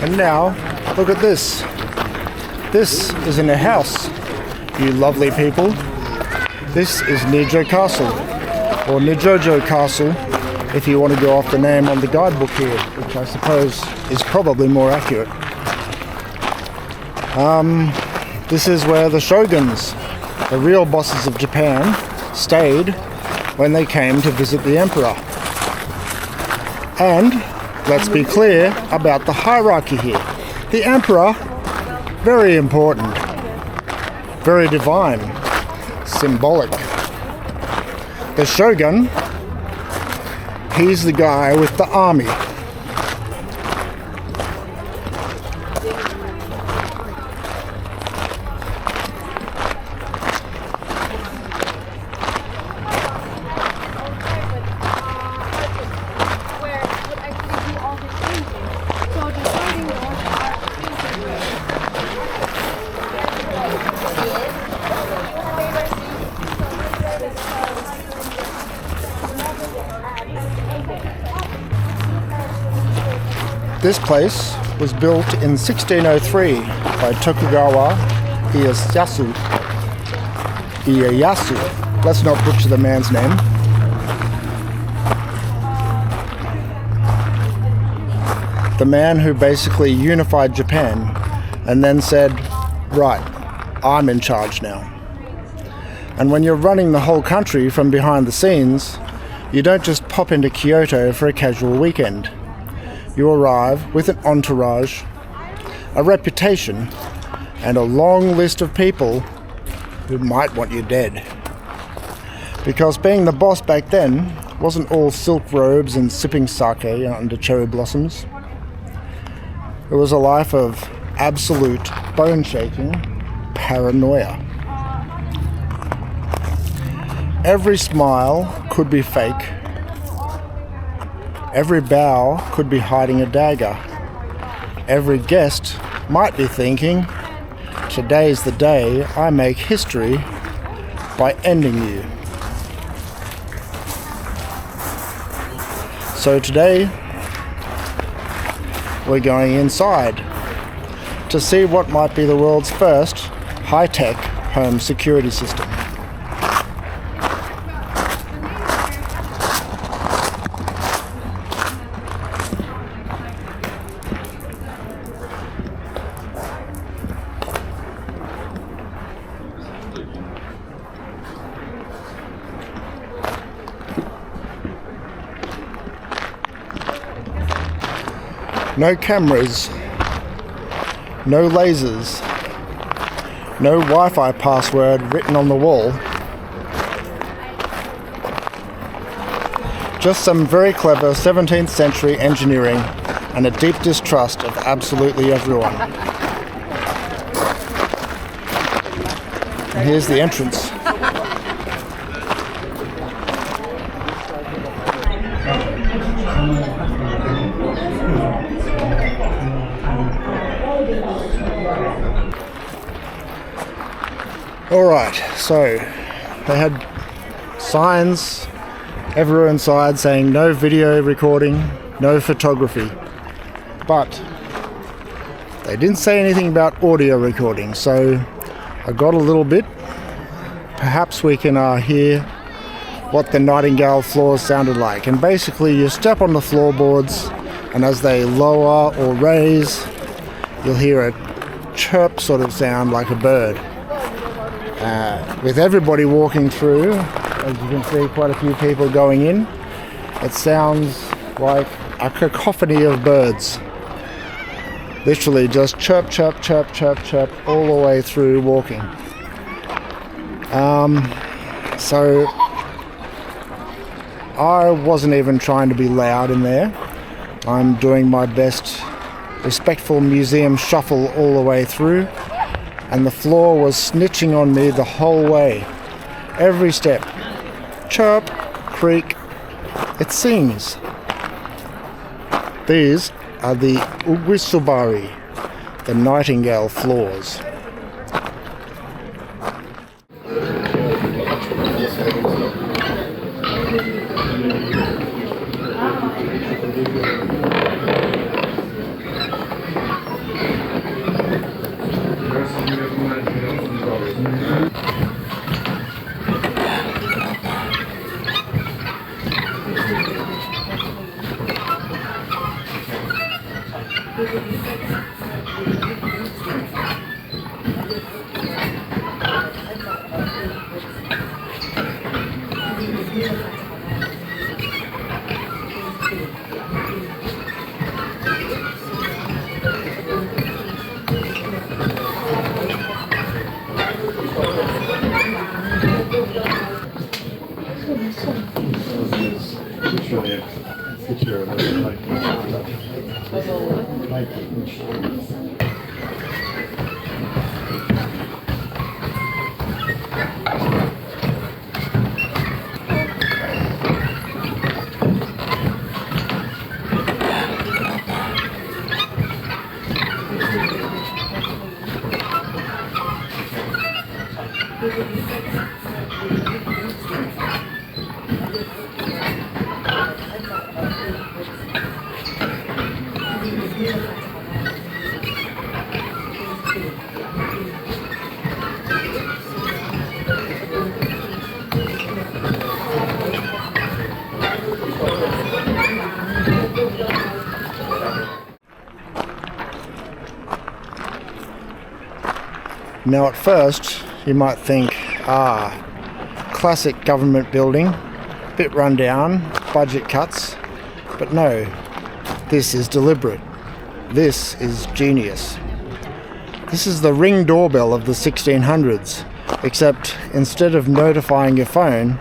And now, look at this. This is in a house, you lovely people. This is Nijo Castle, or Nijō-jō Castle, if you want to go off the name on the guidebook here, which I suppose is probably more accurate. This is where the shoguns, the real bosses of Japan, stayed when they came to visit the emperor. And let's be clear about the hierarchy here. The emperor, very important, very divine, symbolic. The shogun, he's the guy with the army. This place was built in 1603 by Tokugawa Ieyasu. Let's not butcher the man's name. The man who basically unified Japan and then said, right, I'm in charge now. And when you're running the whole country from behind the scenes, you don't just pop into Kyoto for a casual weekend. You arrive with an entourage, a reputation, and a long list of people who might want you dead. Because being the boss back then wasn't all silk robes and sipping sake under cherry blossoms. It was a life of absolute bone-shaking paranoia. Every smile could be fake. Every bow could be hiding a dagger. Every guest might be thinking, today's the day I make history by ending you. So today, we're going inside to see what might be the world's first high-tech home security system. No cameras, no lasers, no Wi-Fi password written on the wall. Just some very clever 17th century engineering and a deep distrust of absolutely everyone. And here's the entrance. Alright, so they had signs everywhere inside saying no video recording, no photography. But they didn't say anything about audio recording, so I got a little bit. Perhaps we can hear what the nightingale floors sounded like. And basically you step on the floorboards, and as they lower or raise, you'll hear a chirp sort of sound like a bird. With everybody walking through, as you can see, quite a few people going in, it sounds like a cacophony of birds. Literally just chirp, chirp, chirp, chirp, chirp all the way through walking. So I wasn't even trying to be loud in there. I'm doing my best respectful museum shuffle all the way through. And the floor was snitching on me the whole way. Every step. Chirp, creak, it sings. These are the uguisubari, the nightingale floors. Now at first you might think, classic government building, bit run down, budget cuts, but no, this is deliberate. This is genius. This is the ring doorbell of the 1600s, except instead of notifying your phone,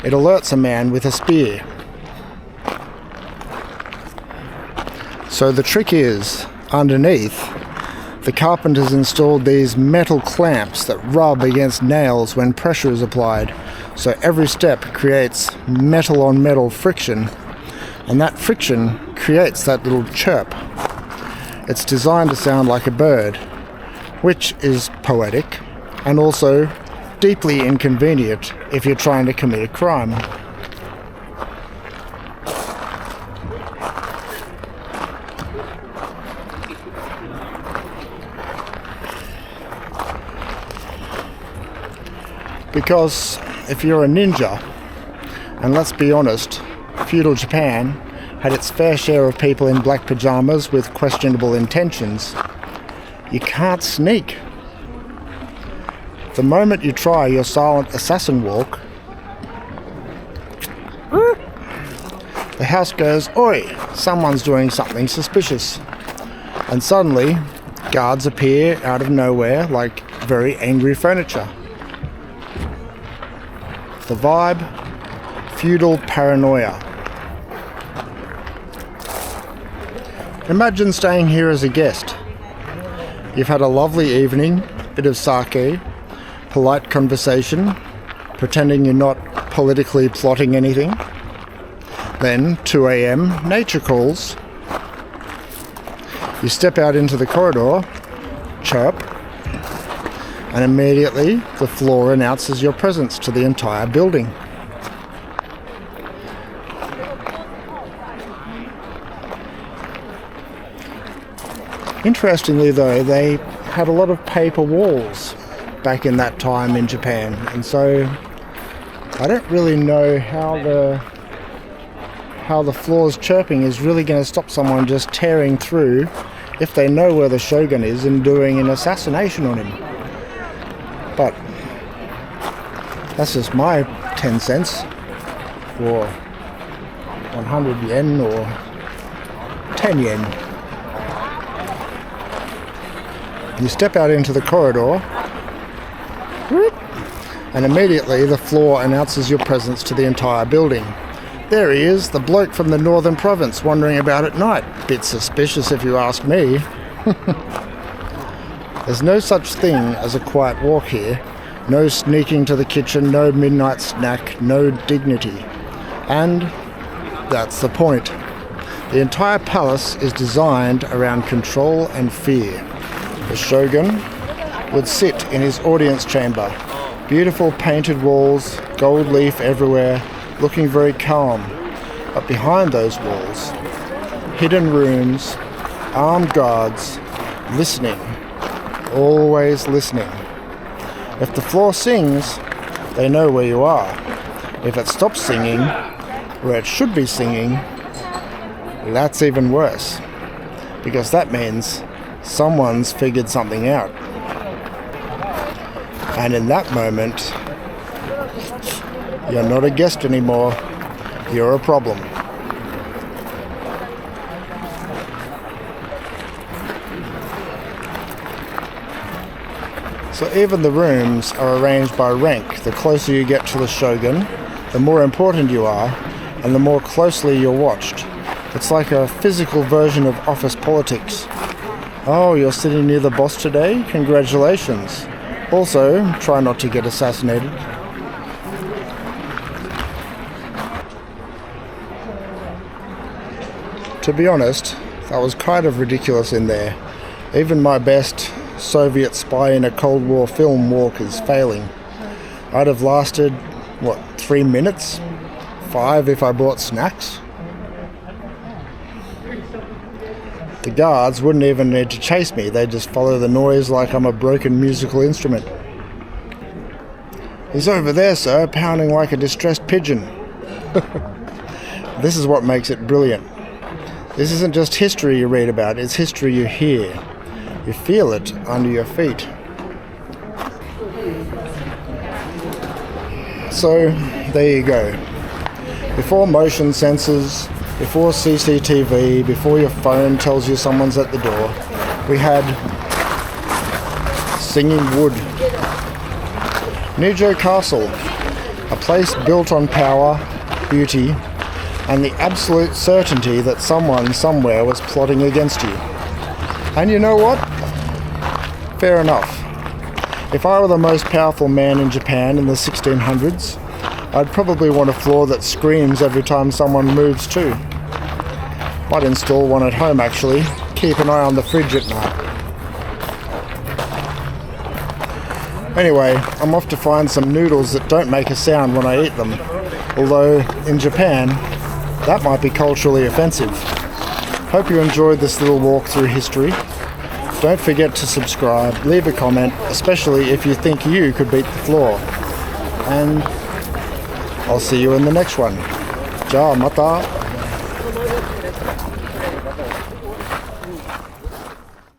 it alerts a man with a spear. So the trick is, underneath, the carpenters installed these metal clamps that rub against nails when pressure is applied, so every step creates metal on metal friction, and that friction creates that little chirp. It's designed to sound like a bird, which is poetic and also deeply inconvenient if you're trying to commit a crime. Because if you're a ninja, and let's be honest, feudal Japan had its fair share of people in black pajamas with questionable intentions, you can't sneak. The moment you try your silent assassin walk, the house goes, "Oi, someone's doing something suspicious." And suddenly, guards appear out of nowhere like very angry furniture. The vibe, feudal paranoia. Imagine staying here as a guest. You've had a lovely evening, bit of sake, polite conversation, pretending you're not politically plotting anything. Then, 2 a.m, nature calls. You step out into the corridor, chirp, and immediately the floor announces your presence to the entire building. Interestingly though, they had a lot of paper walls back in that time in Japan, and so I don't really know how the floor's chirping is really going to stop someone just tearing through if they know where the shogun is and doing an assassination on him. But that's just my 10 cents for 100 yen or 10 yen. You step out into the corridor, and immediately the floor announces your presence to the entire building. There he is, the bloke from the northern province wandering about at night. Bit suspicious if you ask me. There's no such thing as a quiet walk here. No sneaking to the kitchen, no midnight snack, no dignity. And that's the point. The entire palace is designed around control and fear. The shogun would sit in his audience chamber. Beautiful painted walls, gold leaf everywhere, looking very calm. But behind those walls, hidden rooms, armed guards, listening. Always listening. If the floor sings, they know where you are. If it stops singing, where it should be singing, that's even worse. because that means someone's figured something out. And in that moment, you're not a guest anymore, you're a problem. So even the rooms are arranged by rank. The closer you get to the shogun, the more important you are, and the more closely you're watched. It's like a physical version of office politics. Oh, you're sitting near the boss today? Congratulations. Also, try not to get assassinated. To be honest, that was kind of ridiculous in there. Even my best Soviet spy in a Cold War film walk is failing. I'd have lasted, 3 minutes? 5 if I bought snacks? The guards wouldn't even need to chase me, they'd just follow the noise like I'm a broken musical instrument. He's over there, sir, pounding like a distressed pigeon. This is what makes it brilliant. This isn't just history you read about, it's history you hear. You feel it under your feet. So, there you go. Before motion sensors, before CCTV, before your phone tells you someone's at the door, we had singing wood. Nijo Castle, a place built on power, beauty, and the absolute certainty that someone somewhere was plotting against you. And you know what? Fair enough. If I were the most powerful man in Japan in the 1600s, I'd probably want a floor that screams every time someone moves too. Might install one at home actually. Keep an eye on the fridge at night. Anyway, I'm off to find some noodles that don't make a sound when I eat them. Although, in Japan, that might be culturally offensive. Hope you enjoyed this little walk through history. Don't forget to subscribe, leave a comment, especially if you think you could beat the floor. And I'll see you in the next one. Ciao, mata!